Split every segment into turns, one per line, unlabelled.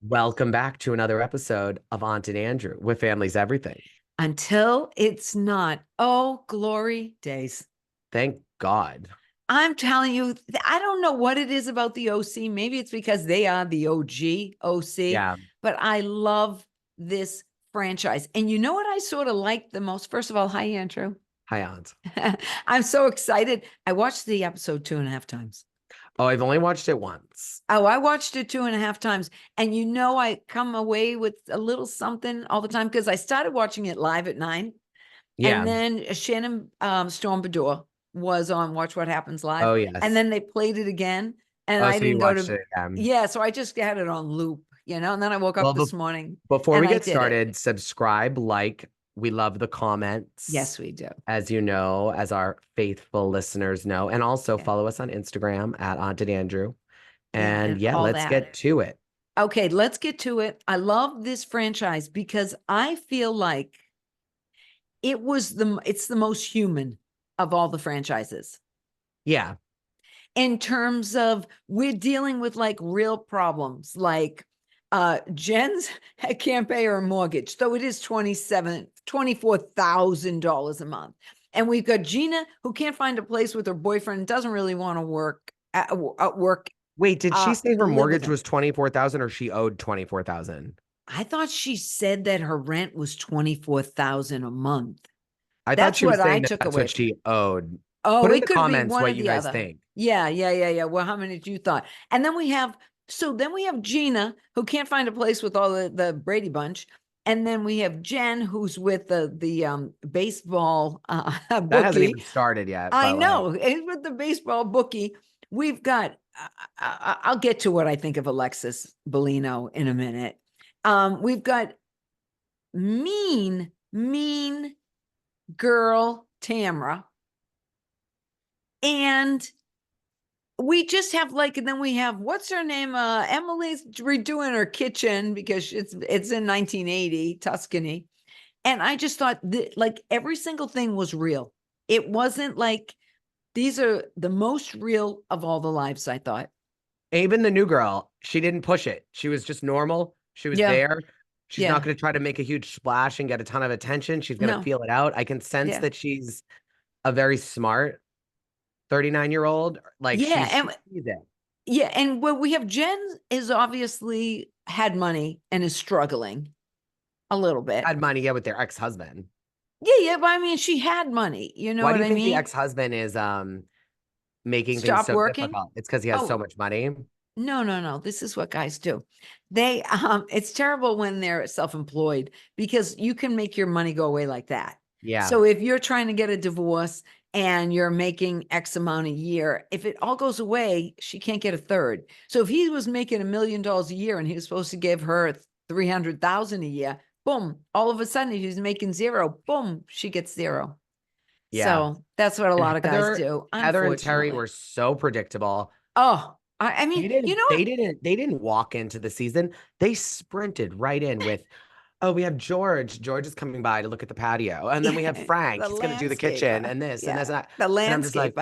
Welcome back to another episode of Aunt and Andrew with Family's Everything.
Until it's not. Oh, glory days.
Thank God.
I'm telling you, I don't know what it is about the OC. Maybe it's because they are the OG OC,
Yeah.
but I love this franchise. And you know what I sort of like the most? First of all, hi, Andrew.
Hi, Aunt.
I'm so excited. I watched the episode 2.5 times.
Oh, I've only watched it once.
Oh, I watched it 2.5 times. And you know, I come away with a little something all the time because I started watching it live at 9.
Yeah.
And then Shannon Storm Beador was on Watch What Happens Live.
Oh,
And
yes.
then they played it again. And
Oh,
I
so you
didn't go
watched
to,
it again.
yeah, so I just had it on loop, and then I woke
Well,
up this morning
before
and
we
I
get
did it.
started, subscribe, like. We love the comments.
Yes, we do.
As you know, as our faithful listeners know. And also follow us on Instagram at Aunt and Andrew. And
all
let's
that.
get to it.
Okay, let's get to it. I love this franchise because I feel like it's the most human of all the franchises.
Yeah.
In terms of we're dealing with like real problems, like Jen's can't pay her mortgage, though it is $24,000 a month. And we've got Gina who can't find a place with her boyfriend, doesn't really want to work at work.
Wait, did she say her
live with
mortgage
him.
was 24,000 or she owed 24,000?
I thought she said that her rent was 24,000 a month.
I thought
That's
she was
what I
saying that
took
that's
away
what
from
she owed.
Oh,
Put in
it
the
could be
comments
one or
what you
the
guys
other.
think.
Yeah. Well, how many did you thought? And then we have Gina who can't find a place with all the Brady Bunch. And then we have Jen who's with the baseball
That
bookie.
hasn't even started yet.
I
But
know. And with the baseball bookie, we've got I'll get to what I think of Alexis Bellino in a minute. We've got mean girl Tamra. And we just have and then we have, what's her name? Emily's redoing her kitchen because it's in 1980 Tuscany. And I just thought that every single thing was real. It wasn't like these are the most real of all the lives, I thought.
even the new girl, she didn't push it. She was just normal. She was there. She's not going to try to make a huge splash and get a ton of attention. She's going to feel it out. I can sense that she's a very smart 39-year-old. Like she sees it.
Yeah. And what we have, Jen is obviously had money and is struggling a little bit.
Had money, with their ex-husband.
Yeah, but I mean, she had money. You know
Why
what
do you
I
think
mean?
the ex-husband is making things
Stop
so
working?
difficult? It's because he has so much money.
No. This is what guys do. They it's terrible when they're self-employed because you can make your money go away like that.
Yeah.
So if you're trying to get a divorce and you're making X amount a year, if it all goes away, she can't get a third. So if he was making $1 million a year and he was supposed to give her 300,000 a year, boom, all of a sudden he's making zero, boom, she gets zero.
Yeah.
So that's what a lot of guys do.
Heather and Terry were so predictable.
Oh, I mean,
they didn't walk into the season. They sprinted right in with, oh, we have George. George is coming by to look at the patio. And then we have Frank. He's going to do the kitchen and this and this and that.
The landscaper.
And I'm just like,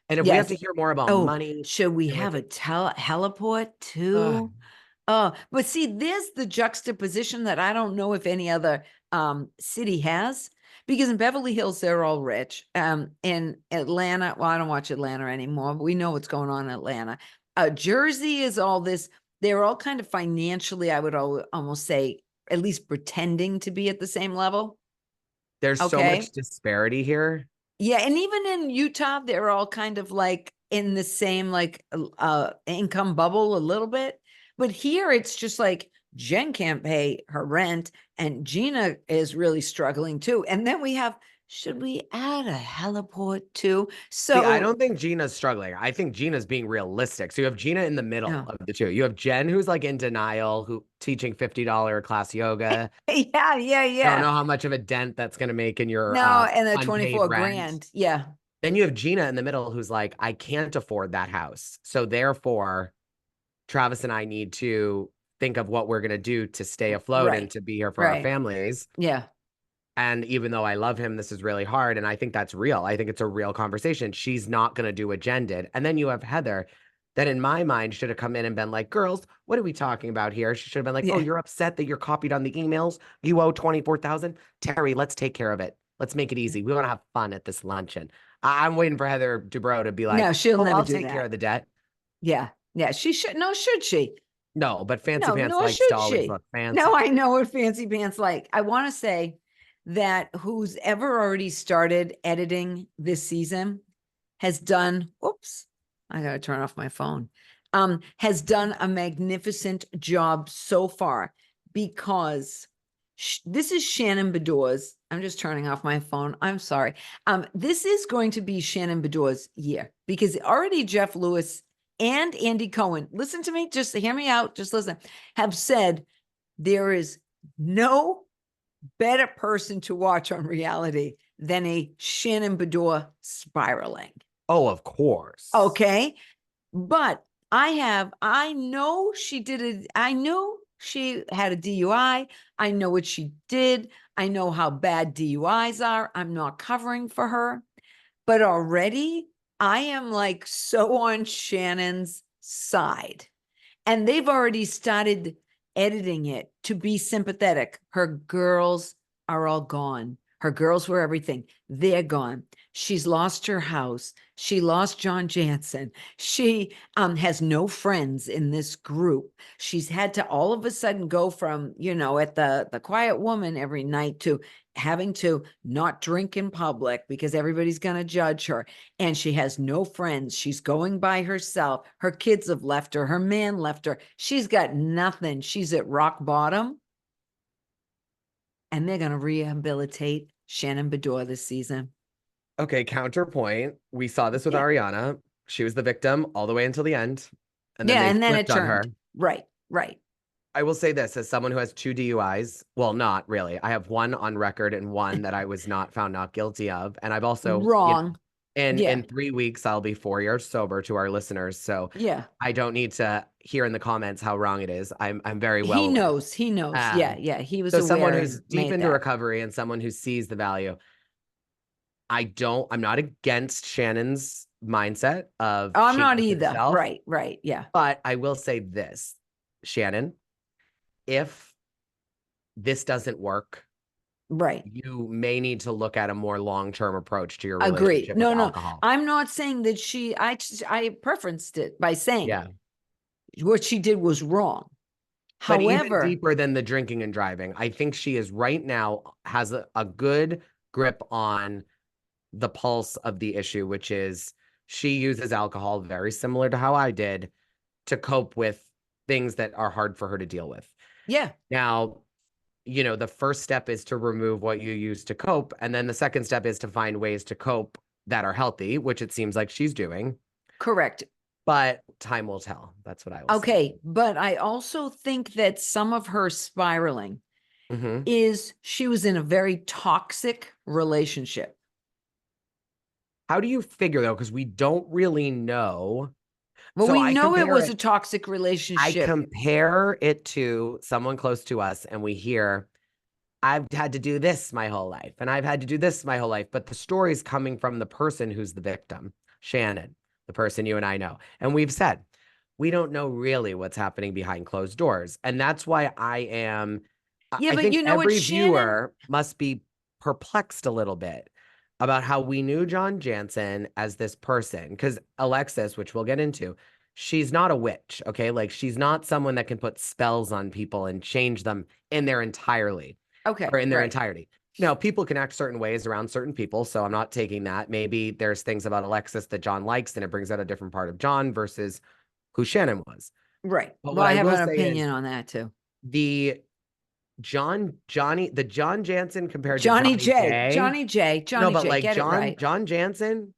and if we have to hear more about money.
Should we have a heliport too? But see, there's the juxtaposition that I don't know if any other city has. Because in Beverly Hills, they're all rich. In Atlanta, well, I don't watch Atlanta anymore, but we know what's going on in Atlanta. Jersey is all this. They're all kind of financially, I would almost say, at least pretending to be at the same level.
There's so much disparity here.
Yeah. And even in Utah, they're all kind of like in the same income bubble a little bit. But here it's just like Jen can't pay her rent and Gina is really struggling too. And then we have, should we add a heliport too? So
see, I don't think Gina's struggling. I think Gina's being realistic. So you have Gina in the middle of the two. You have Jen who's like in denial, who teaching $50 class yoga.
Yeah.
I don't know how much of a dent that's going to make in your
and the 24 grand. Yeah.
Then you have Gina in the middle who's like, I can't afford that house. So therefore, Travis and I need to think of what we're going to do to stay afloat and to be here for our families.
Yeah.
And even though I love him, this is really hard. And I think that's real. I think it's a real conversation. She's not going to do what Jen did. And then you have Heather. that in my mind should have come in and been like, girls, what are we talking about here? She should have been like, oh, you're upset that you're copied on the emails. You owe 24,000. Terry, let's take care of it. Let's make it easy. We want to have fun at this luncheon. I'm waiting for Heather DuBrows to be like,
no, she'll never
I'll
do
take care of the debt.
Yeah. Yeah. She should. No, should she?
No, but Fancy Pants likes to always look fancy.
No, I know what Fancy Pants like. I want to say that who's ever already started editing this season has done, oops, I got to turn off my phone, has done a magnificent job so far, because this is Shannon Beador's. I'm just turning off my phone. I'm sorry. This is going to be Shannon Beador's year, because already Jeff Lewis and Andy Cohen, listen to me, just hear me out, just listen, have said there is no better person to watch on reality than a Shannon Beador spiraling.
Oh, of course.
Okay. But I know she did it. I knew she had a DUI. I know what she did. I know how bad DUIs are. I'm not covering for her. But already I am like so on Shannon's side. And they've already started editing it to be sympathetic. Her girls are all gone. Her girls were everything. They're gone. She's lost her house. She lost John Jansen. She has no friends in this group. She's had to all of a sudden go from, at the quiet woman every night to having to not drink in public because everybody's going to judge her. And she has no friends. She's going by herself. Her kids have left her. Her man left her. She's got nothing. She's at rock bottom. And they're going to rehabilitate Shannon Beador this season.
Okay, counterpoint. We saw this with Ariana. She was the victim all the way until the end.
And then it turned. Her. Right.
I will say this, as someone who has 2 DUIs, well, not really. I have 1 on record and 1 that I was not found not guilty of. And I've also
wrong.
In 3 weeks, I'll be 4 years sober, to our listeners. So I don't need to hear in the comments how wrong it is. I'm very well.
He knows. He was
so someone who's deep into recovery and someone who sees the value. I'm not against Shannon's mindset of.
Oh, I'm not either. Herself, right. Yeah.
But I will say this, Shannon, if this doesn't work,
right,
you may need to look at a more long-term approach to your relationship with alcohol.
I'm not saying that I preferenced it by saying what she did was wrong.
But however, even deeper than the drinking and driving, I think she is right now has a good grip on the pulse of the issue, which is she uses alcohol very similar to how I did to cope with things that are hard for her to deal with.
Yeah.
Now, the first step is to remove what you use to cope. And then the second step is to find ways to cope that are healthy, which it seems like she's doing.
Correct.
But time will tell. That's what I will say.
Okay. But I also think that some of her spiraling is she was in a very toxic relationship.
How do you figure, though? Because we don't really know.
Well, so we know it was a toxic relationship.
I compare it to someone close to us and we hear, I've had to do this my whole life and I've had to do this my whole life. But the story's coming from the person who's the victim, Shannon, the person you and I know. And we've said, we don't know really what's happening behind closed doors. And that's why I am.
Yeah,
I
but
think every
Shannon...
viewer must be perplexed a little bit about how we knew John Jansen as this person. Because Alexis, which we'll get into, she's not a witch, okay? Like, she's not someone that can put spells on people and change them in their entirety.
Okay.
Or in their entirety. Now, people can act certain ways around certain people, so I'm not taking that. Maybe there's things about Alexis that John likes, and it brings out a different part of John versus who Shannon was.
Right. But well, I have an opinion on that, too.
The John Jansen compared to
Johnny J.
No, but like John Jansen,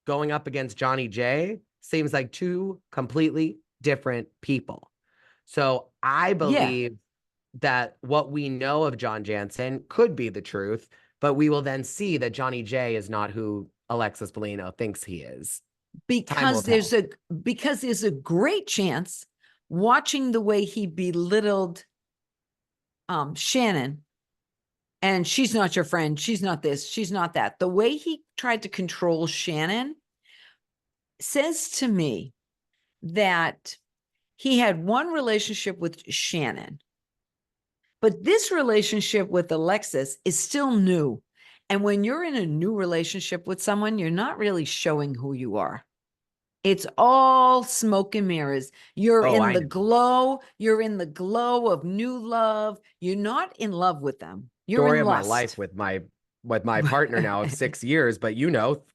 going up against Johnny J seems like 2 completely different people. So I believe that what we know of John Jansen could be the truth, but we will then see that Johnny J is not who Alexis Bellino thinks he is.
Because there's a great chance, watching the way he belittled Shannon, and she's not your friend, she's not this, she's not that. The way he tried to control Shannon says to me that he had one relationship with Shannon, but this relationship with Alexis is still new. And when you're in a new relationship with someone, you're not really showing who you are. It's all smoke and mirrors. You're in the glow. You're in the glow of new love. You're not in love with them. You're
Story
in
of
lust.
my life with my partner now of 6 years, but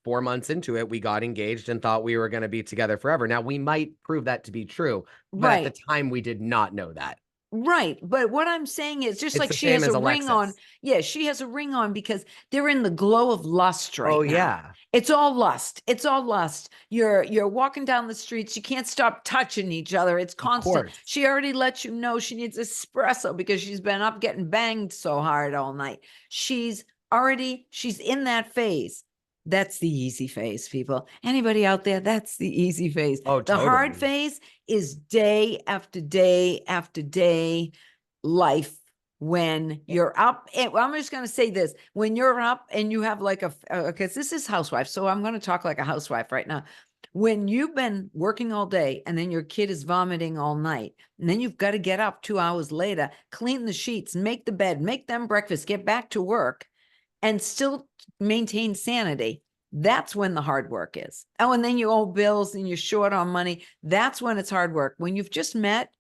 4 months into it, we got engaged and thought we were going to be together forever. Now we might prove that to be true, but at the time we did not know that.
Right. But what I'm saying is just
it's
like she has a ring on. Yeah, she has a ring on because they're in the glow of lust right now. Oh, yeah. It's all lust. It's all lust. You're walking down the streets. You can't stop touching each other. It's constant. She already let you know she needs espresso because she's been up getting banged so hard all night. She's in that phase. That's the easy phase, people. Anybody out there? That's the easy phase. Oh, totally. The hard phase is day after day after day life when you're up. And I'm just going to say this. When you're up and you have like because this is Housewives, so I'm going to talk like a housewife right now. When you've been working all day and then your kid is vomiting all night, and then you've got to get up 2 hours later, clean the sheets, make the bed, make them breakfast, get back to work, and still maintain sanity, that's when the hard work is. Oh, and then you owe bills and you're short on money. That's when it's hard work. When you've just met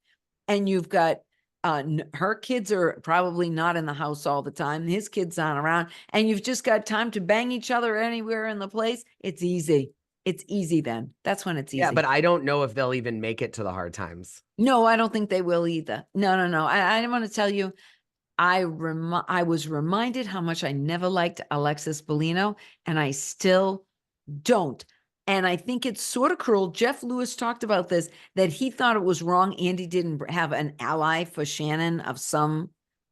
and you've got, her kids are probably not in the house all the time. His kids aren't around, and you've just got time to bang each other anywhere in the place. It's easy. It's easy then. That's when it's easy.
Yeah, but I don't know if they'll even make it to the hard times.
No, I don't think they will either. No. I want to tell you, I was reminded how much I never liked Alexis Bellino, and I still don't. And I think it's sort of cruel. Jeff Lewis talked about this, that he thought it was wrong Andy didn't have an ally for Shannon of some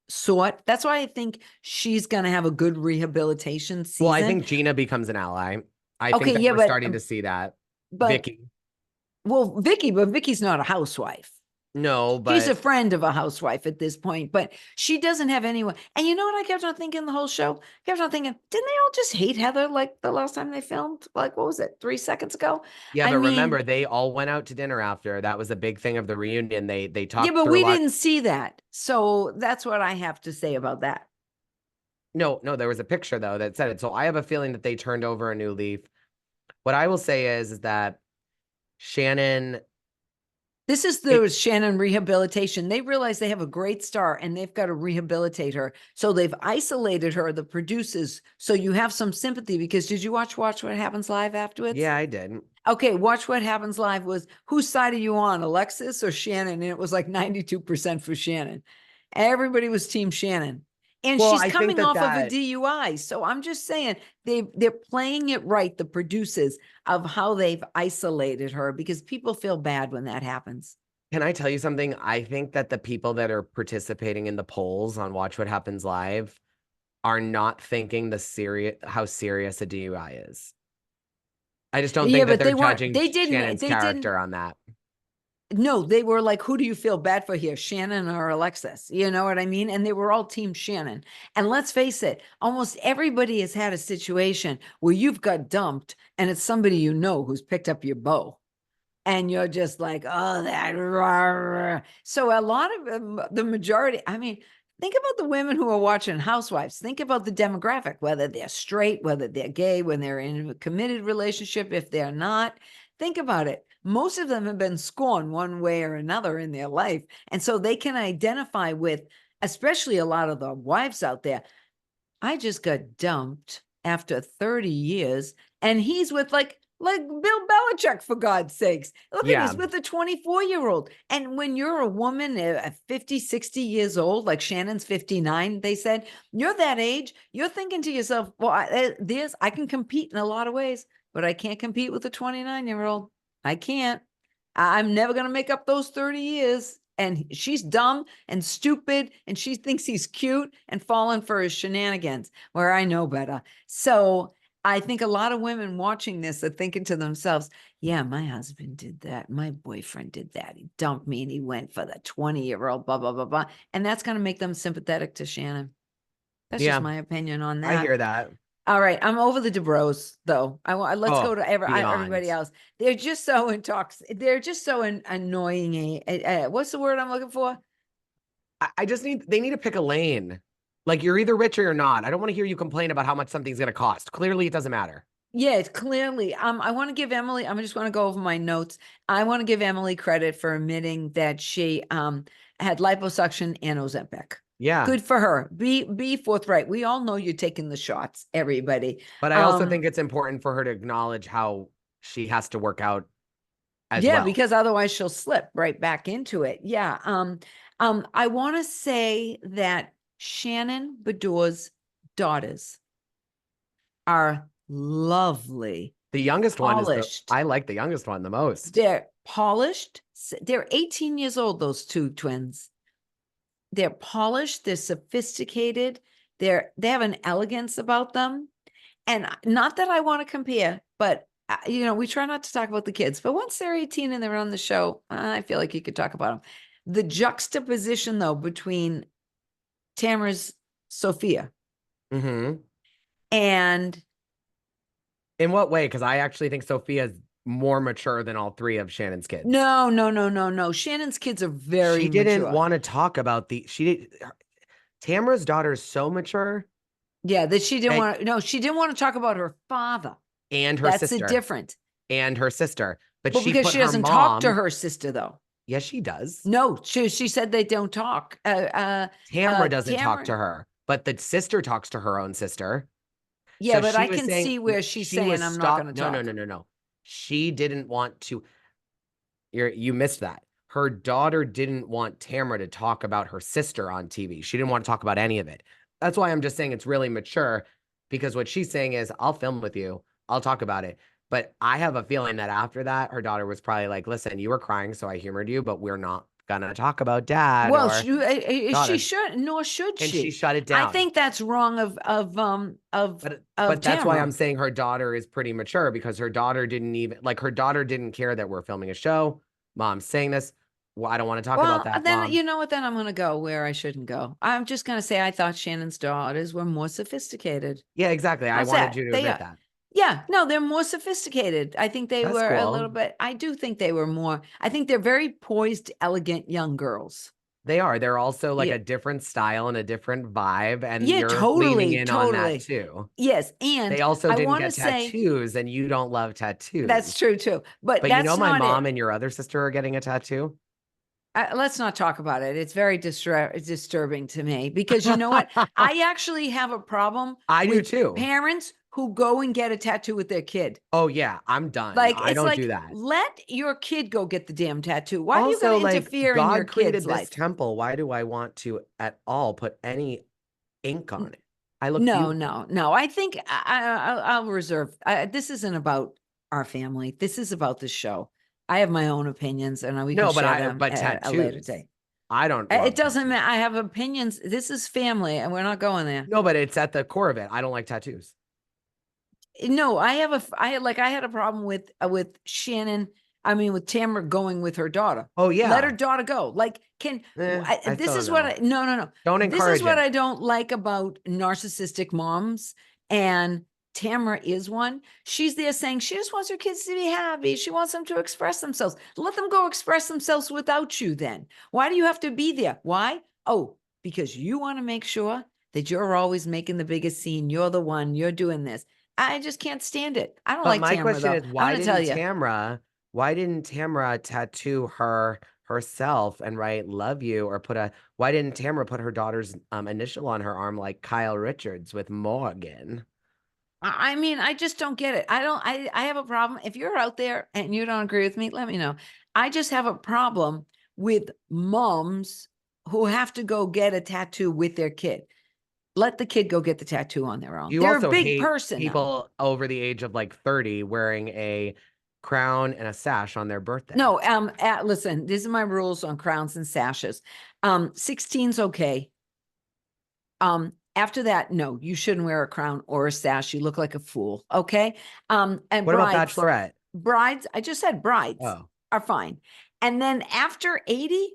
sort. That's why I think she's going to have a good rehabilitation season.
Well, I think Gina becomes an ally. I think that we're starting to see that. But Vicky.
Well, but Vicky's not a housewife.
No, but
she's a friend of a housewife at this point, but she doesn't have anyone. And you know what I kept on thinking the whole show? I kept on thinking, didn't they all just hate Heather like the last time they filmed? Like, what was it, 3 seconds ago?
Yeah, but remember, they all went out to dinner after. That was a big thing of the reunion. They talked.
Yeah, but we didn't see that. So that's what I have to say about that.
No, there was a picture, though, that said it. So I have a feeling that they turned over a new leaf. What I will say is that Shannon...
This is the Shannon rehabilitation. They realize they have a great star and they've got to rehabilitate her. So they've isolated her, the producers. So you have some sympathy, because did you watch What Happens Live afterwards?
Yeah, I did.
Okay, Watch What Happens Live was, whose side are you on, Alexis or Shannon? And it was like 92% for Shannon. Everybody was team Shannon. And she's coming off of a DUI. So I'm just saying they're playing it right, the producers, of how they've isolated her, because people feel bad when that happens.
Can I tell you something? I think that the people that are participating in the polls on Watch What Happens Live are not thinking how serious a DUI is. I just don't think that they're judging Shannon's character on that.
No, they were like, who do you feel bad for here, Shannon or Alexis? You know what I mean? And they were all team Shannon. And let's face it, almost everybody has had a situation where you've got dumped and it's somebody you know who's picked up your beau. And you're just like, oh, that. Rah. So a lot of the majority, I mean, think about the women who are watching Housewives. Think about the demographic, whether they're straight, whether they're gay, when they're in a committed relationship, if they're not. Think about it. Most of them have been scorned one way or another in their life. And so they can identify with, especially a lot of the wives out there. I just got dumped after 30 years. And he's with like Bill Belichick, for God's sakes. Look at, he's with a 24-year-old. And when you're a woman at 50, 60 years old, like Shannon's 59, they said, you're that age, you're thinking to yourself, well, I can compete in a lot of ways, but I can't compete with a 29-year-old. I can't. I'm never going to make up those 30 years. And she's dumb and stupid, and she thinks he's cute and falling for his shenanigans, where I know better. So I think a lot of women watching this are thinking to themselves, yeah, my husband did that. My boyfriend did that. He dumped me and he went for the 20-year-old, blah, blah, blah, blah. And that's going to make them sympathetic to Shannon. That's just my opinion on that.
I hear that.
All right, I'm over the DuBrows though. Let's go to everybody else. They're just so intoxicated. They're just so annoying. What's the word I'm looking for?
I just they need to pick a lane. Like, you're either rich or you're not. I don't want to hear you complain about how much something's going to cost. Clearly, it doesn't matter.
Yeah, it's clearly. I want to give Emily. I'm just going to go over my notes. I want to give Emily credit for admitting that she had liposuction and Ozempic.
Yeah,
good for her. Be forthright. We all know you're taking the shots, everybody.
But I also think it's important for her to acknowledge how she has to work out as well.
Yeah, because otherwise she'll slip right back into it. Yeah. I want to say that Shannon Beador's daughters are lovely.
The youngest one is I like the youngest one the most.
They're polished. They're 18 years old, those two twins. They're polished, they're sophisticated, they have an elegance about them. And not that I want to compare, but we try not to talk about the kids, but once they're 18 and they're on the show, I feel like you could talk about them. The juxtaposition though, between Tamra's Sophia and
in what way? Because I actually think Sophia's more mature than all three of Shannon's kids.
No. Shannon's kids are very
She didn't want to talk about Tamra's daughter is so mature.
Yeah, that she didn't want to. No, she didn't want to talk about her father
and her sister.
That's different.
And her sister, but
because she doesn't talk to her sister though.
Yes, she does.
No, she said they don't talk.
Tamra doesn't talk to her, but the sister talks to her own sister.
Yeah, so but I can see where she's saying I'm not going to talk.
No. She didn't want to. You missed that. Her daughter didn't want Tamra to talk about her sister on TV. She didn't want to talk about any of it. That's why I'm just saying it's really mature, because what she's saying is, I'll film with you. I'll talk about it. But I have a feeling that after that, her daughter was probably like, listen, you were crying, so I humored you, but we're not going to talk about dad.
Well, she should, nor should she.
And she shut it down.
I think that's wrong of
But that's why I'm saying her daughter is pretty mature, because her daughter didn't care that we're filming a show. Mom's saying this. Well, I don't want to talk about that.
Then
Mom.
You know what? Then I'm going to go where I shouldn't go. I'm just going to say I thought Shannon's daughters were more sophisticated.
Yeah, exactly. I wanted you to admit that.
Yeah, no, they're more sophisticated. I think they were a little bit. I do think they were more. I think they're very poised, elegant young girls.
They are. They're also like a different style and a different vibe, and
you're
leaning in on that too.
Yes, and
they also didn't get tattoos, and you don't love tattoos.
That's true too. But
you know, my mom and your other sister are getting a tattoo.
Let's not talk about it. It's very disturbing to me, because you know what? I actually have a problem.
I do too.
Parents who go and get a tattoo with their kid.
Oh yeah, I'm done. I don't do that.
Let your kid go get the damn tattoo. Why are you going to interfere in your kid's life?
This temple. Why do I want to at all put any ink on it? I look.
No. I think I'll reserve. This isn't about our family. This is about the show. I have my own opinions, and we can share them at a later date.
I don't.
It doesn't matter. I have opinions. This is family, and we're not going there.
No, but it's at the core of it. I don't like tattoos.
No, I had a problem with Shannon. I mean, with Tamra going with her daughter.
Oh yeah,
let her daughter go. This is what no.
Don't encourage.
This is what I don't like about narcissistic moms, and Tamra is one. She's there saying she just wants her kids to be happy. She wants them to express themselves. Let them go express themselves without you then. Why do you have to be there? Why? Oh, because you want to make sure that you're always making the biggest scene. You're the one. You're doing this. I just can't stand it. I don't like Tamra. My question is,
why didn't Tamra tattoo herself and write "love you," or why didn't Tamra put her daughter's initial on her arm like Kyle Richards with Morgan?
I mean, I just don't get it. I have a problem. If you're out there and you don't agree with me, let me know. I just have a problem with moms who have to go get a tattoo with their kid. Let the kid go get the tattoo on their own. They're a big person.
People over the age of like 30 wearing a crown and a sash on their birthday.
No, listen, these are my rules on crowns and sashes. 16's okay. After that, no, you shouldn't wear a crown or a sash. You look like a fool. Okay. And
what about bachelorette?
Brides, I just said brides are fine. And then after 80,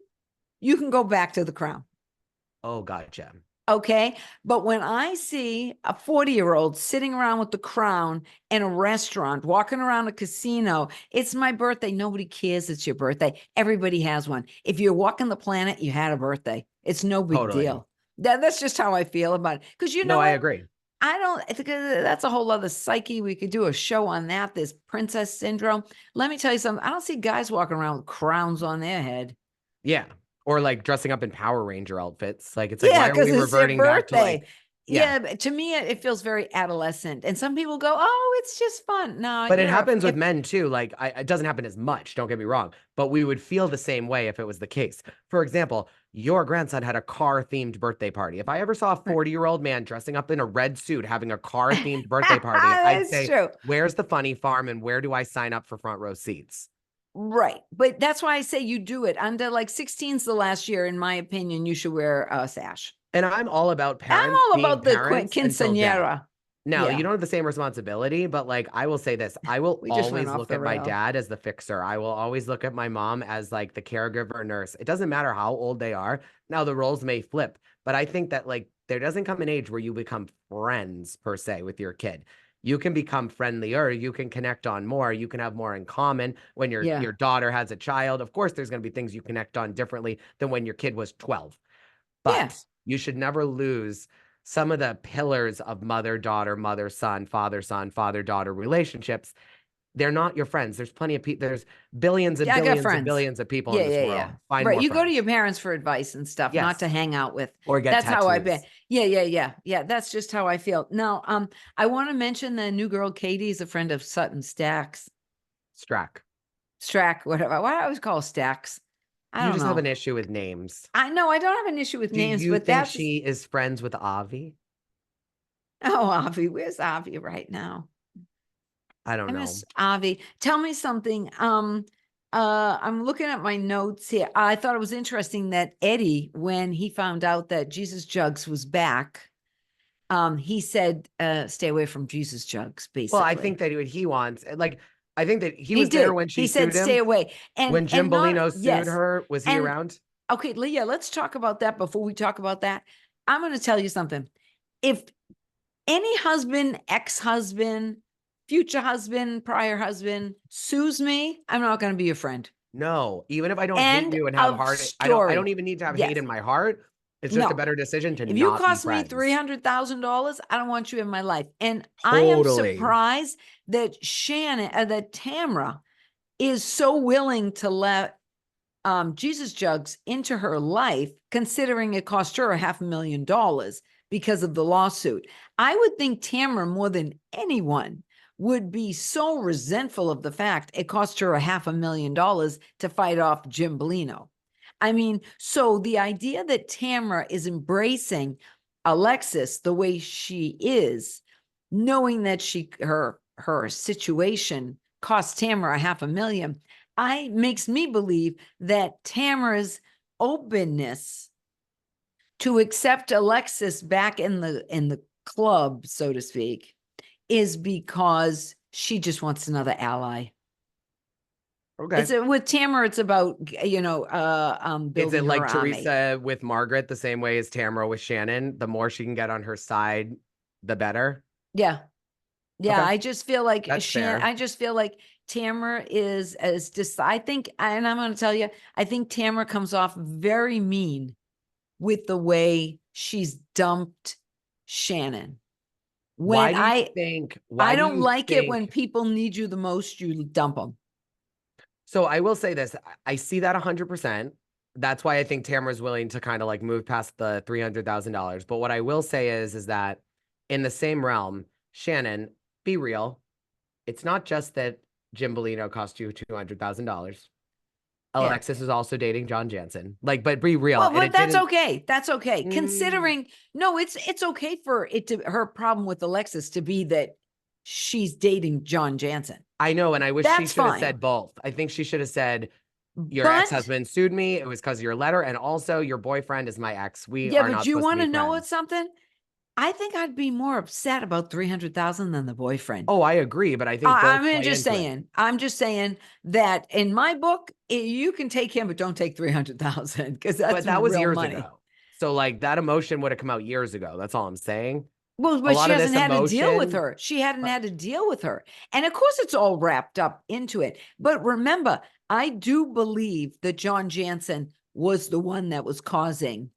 you can go back to the crown.
Oh, gotcha.
Okay. But when I see a 40-year-old sitting around with the crown in a restaurant, walking around a casino, it's my birthday. Nobody cares it's your birthday. Everybody has one. If you're walking the planet, you had a birthday. It's no big deal. That's just how I feel about it. Because
no, I agree.
I think that's a whole other psyche. We could do a show on that. This princess syndrome. Let me tell you something. I don't see guys walking around with crowns on their head.
Yeah. Or like dressing up in Power Ranger outfits. Like, it's like, why are we reverting back to like,
yeah, to me, it feels very adolescent. And some people go, oh, it's just fun. No,
but it happens with men too. Like, it doesn't happen as much, don't get me wrong, but we would feel the same way if it was the case. For example, your grandson had a car-themed birthday party. If I ever saw a 40-year-old man dressing up in a red suit having a car-themed birthday party, I'd say, true. Where's the funny farm and where do I sign up for front row seats?
Right. But that's why I say you do it. Under like 16's the last year, in my opinion, you should wear a sash.
And I'm all about parents.
I'm all about the quinceañera.
Now, you don't have the same responsibility, but like, I will say this, I will always look at my dad as the fixer. I will always look at my mom as like the caregiver nurse. It doesn't matter how old they are. Now the roles may flip, but I think that like, there doesn't come an age where you become friends per se with your kid. You can become friendlier. You can connect on more. You can have more in common when your daughter has a child. Of course, there's going to be things you connect on differently than when your kid was 12. But you should never lose some of the pillars of mother-daughter, mother-son, father-daughter relationships. They're not your friends. There's plenty of people. There's billions and billions and billions of people in this world.
Find more friends. Go to your parents for advice and stuff, not to hang out with.
Or get tattoos.
How I've been. Yeah. That's just how I feel. Now, I want to mention the new girl, Katie, is a friend of Sutton Stack, whatever. Why do I always call Stacks? I don't know.
Have an issue with names.
I know. I don't have an issue with names.
Do you think she is friends with Avi?
Oh, Avi. Where's Avi right now?
I don't know.
Miss Avi. Tell me something. I'm looking at my notes here. I thought it was interesting that Eddie, when he found out that Jesus Jugs was back, he said, stay away from Jesus Jugs, basically.
Well, I think that he wants, like, I think that he was there when she sued him.
He said, stay away. And
when Jim Bellino sued her, was he around?
Okay, Leah, let's talk about that before we talk about that. I'm going to tell you something. If any husband, ex-husband, future husband, prior husband sues me, I'm not going to be your friend.
No, even if I don't hate you and have heart, I don't even need to have hate in my heart. It's just a better decision to not be friends. If you cost me
$300,000, I don't want you in my life. And I am surprised that Tamra is so willing to let Jesus Jugs into her life, considering it cost her $500,000 because of the lawsuit. I would think Tamra, more than anyone, would be so resentful of the fact it cost her $500,000 to fight off Jim Bellino. I mean, so the idea that Tamra is embracing Alexis the way she is, knowing that her situation cost Tamra $500,000, makes me believe that Tamra's openness to accept Alexis back in the club, so to speak, is because she just wants another ally.
Okay.
With Tamra, it's about, building
Is it like
army.
Teresa with Margaret, the same way as Tamra with Shannon? The more she can get on her side, the better.
Yeah. Okay. I just feel like
Tamra
is I think, and I'm going to tell you, I think Tamra comes off very mean with the way she's dumped Shannon. I don't like it when people need you the most, you dump them.
So I will say this, I see that 100%. That's why I think Tamra's willing to kind of like move past the $300,000. But what I will say is that in the same realm, Shannon, be real. It's not just that Jim Bellino cost you $200,000. Alexis is also dating John Jansen. Like, but be real.
Well, but that's okay. That's okay. Considering, it's okay for her problem with Alexis to be that she's dating John Jansen.
I know, and I wish she should have said both. I think she should have said, your ex-husband sued me. It was because of your letter, and also your boyfriend is my ex. But you want to know what's
something? I think I'd be more upset about $300,000 than the boyfriend.
Oh, I agree, but I think
I'm just saying that in my book, you can take him, but don't take $300,000 because that was years ago.
So like that emotion would have come out years ago. That's all I'm saying.
Well, but she hasn't had to deal with her. She hadn't had to deal with her. And of course, it's all wrapped up into it. But remember, I do believe that John Jansen was the one that was causing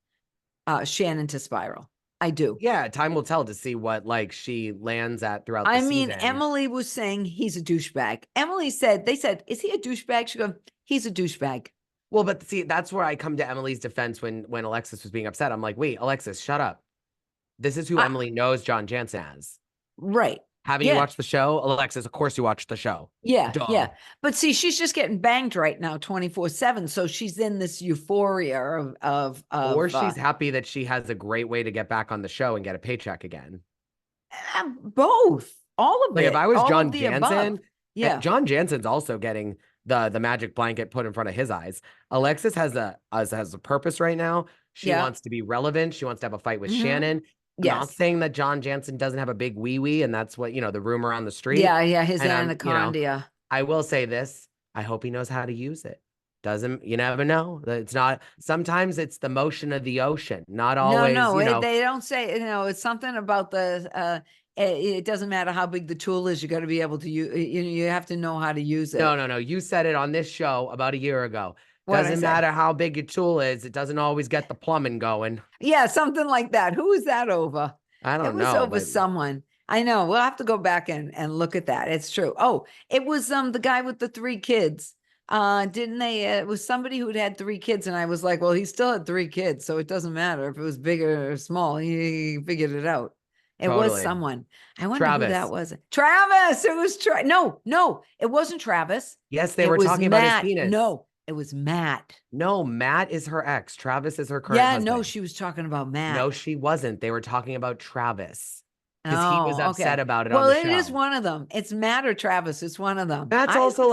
Shannon to spiral. I do.
Yeah, time will tell to see what like she lands at throughout the season.
Emily was saying he's a douchebag. Emily said, they said, is he a douchebag? She goes, he's a douchebag.
Well, but see, that's where I come to Emily's defense when Alexis was being upset. I'm like, wait, Alexis, shut up. This is who Emily knows John Jansen as.
Right.
Haven't you watched the show? Alexis, of course you watched the show.
Yeah, yeah. But see, she's just getting banged right now 24/7. So she's in this euphoria of
or she's happy that she has a great way to get back on the show and get a paycheck again.
Both. All of it.
Like if I was John Jansen,
John
Jansen's also getting the magic blanket put in front of his eyes. Alexis has a purpose right now. She wants to be relevant. She wants to have a fight with Shannon. Not saying that John Jansen doesn't have a big wee-wee, and that's what, the rumor on the street.
Yeah, his anaconda.
I will say this. I hope he knows how to use it. You never know. It's not, sometimes it's the motion of the ocean, not always.
No, they don't say, it's something about it doesn't matter how big the tool is. You got to be able to use, you have to know how to use it.
No. You said it on this show about a year ago. Doesn't matter how big your tool is. It doesn't always get the plumbing going.
Yeah, something like that. Who is that over?
I don't know.
It was over someone. I know. We'll have to go back and look at that. It's true. Oh, it was the guy with the 3 kids. Didn't they? It was somebody who'd had 3 kids, and I was like, well, he still had 3 kids, so it doesn't matter if it was big or small. He figured it out. It was someone. I wonder who that was. Travis. It was No, it wasn't Travis.
Yes, they were talking about his penis.
No, it was Matt.
No, Matt is her ex. Travis is her current husband.
No, she was talking about Matt.
No, she wasn't. They were talking about Travis. Because he was upset about it on
the
show.
Well, it is one of them. It's Matt or Travis. It's one of them.
Matt's also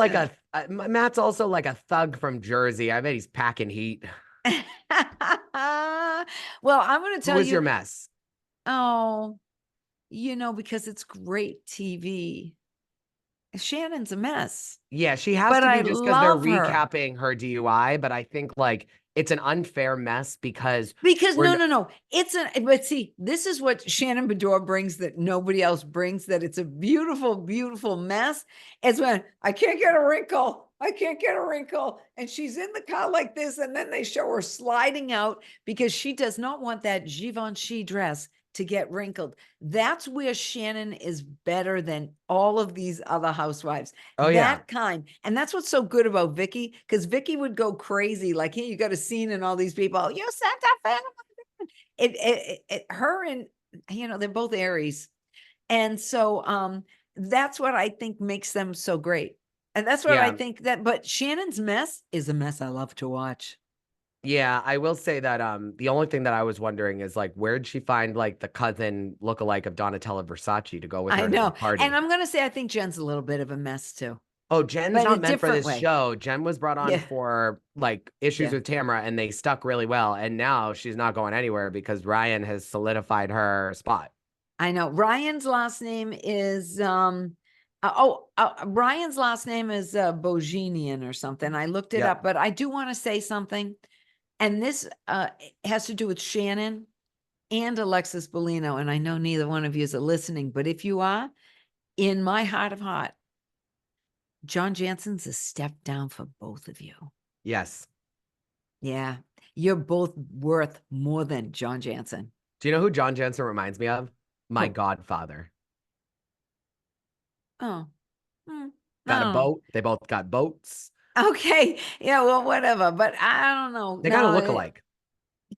like a thug from Jersey. I bet he's packing heat.
Well, I'm going to tell you.
Who was your mess?
Oh, because it's great TV. Shannon's a mess.
Yeah, she has to be just because they're recapping her DUI. But I think it's an unfair mess because
no. But see, this is what Shannon Beador brings that nobody else brings, that it's a beautiful, beautiful mess. It's when I can't get a wrinkle. And she's in the car like this. And then they show her sliding out because she does not want that Givenchy dress to get wrinkled. That's where Shannon is better than all of these other housewives. That kind. And that's what's so good about Vicky, because Vicky would go crazy. Like, hey, you got a scene and all these people, you sent a her and, they're both Aries. And so that's what I think makes them so great. And that's what I think but Shannon's mess is a mess I love to watch.
Yeah, I will say that the only thing that I was wondering is where'd she find the cousin lookalike of Donatella Versace to go with her to the party?
And I'm gonna say I think Jen's a little bit of a mess too.
Oh, Jen's not meant for this show. Jen was brought on for issues with Tamra, and they stuck really well. And now she's not going anywhere because Ryan has solidified her spot.
I know. Ryan's last name is Ryan's last name is Bojinian or something. I looked it up, but I do want to say something. And this has to do with Shannon and Alexis Bellino. And I know neither one of you is listening, but if you are, in my heart of heart, John Jansen's a step down for both of you.
Yes.
Yeah. You're both worth more than John Jansen.
Do you know who John Jansen reminds me of? My godfather.
Oh.
Got a boat. They both got boats.
Okay. Yeah, well, whatever. But I don't know.
They got a look-alike.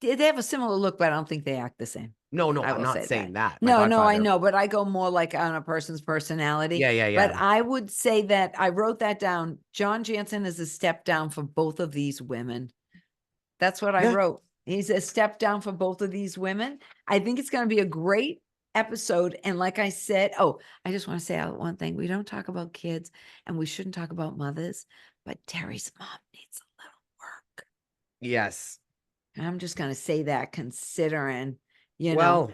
They have a similar look, but I don't think they act the same.
No, I'm not saying that.
No, I know, but I go more on a person's personality.
Yeah.
But I would say that I wrote that down. John Jansen is a step down for both of these women. That's what I wrote. He's a step down for both of these women. I think it's going to be a great episode. And like I said, I just want to say one thing. We don't talk about kids and we shouldn't talk about mothers, but Terry's mom needs a little work.
Yes.
I'm just going to say that considering, know,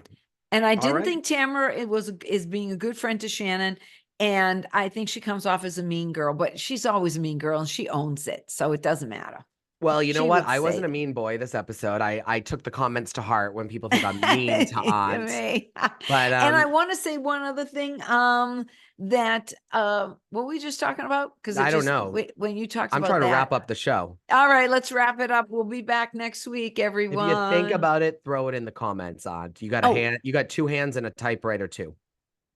and I didn't think Tamra is being a good friend to Shannon. And I think she comes off as a mean girl, but she's always a mean girl and she owns it. So it doesn't matter.
Well, you know
She
what?
would
I
say
wasn't a
that.
mean boy this episode. I took the comments to heart when people think I'm mean to Aunt. But
And I want to say one other thing. That what were we just talking about? Because
I don't know.
When you talked
I'm
about
trying to
that.
wrap up the show.
All right, let's wrap it up. We'll be back next week, everyone.
If you think about it, throw it in the comments, Aunt. You got a hand, you got 2 hands and a typewriter too.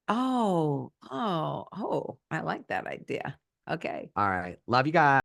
Oh, I like that idea. Okay.
All right. Love you guys.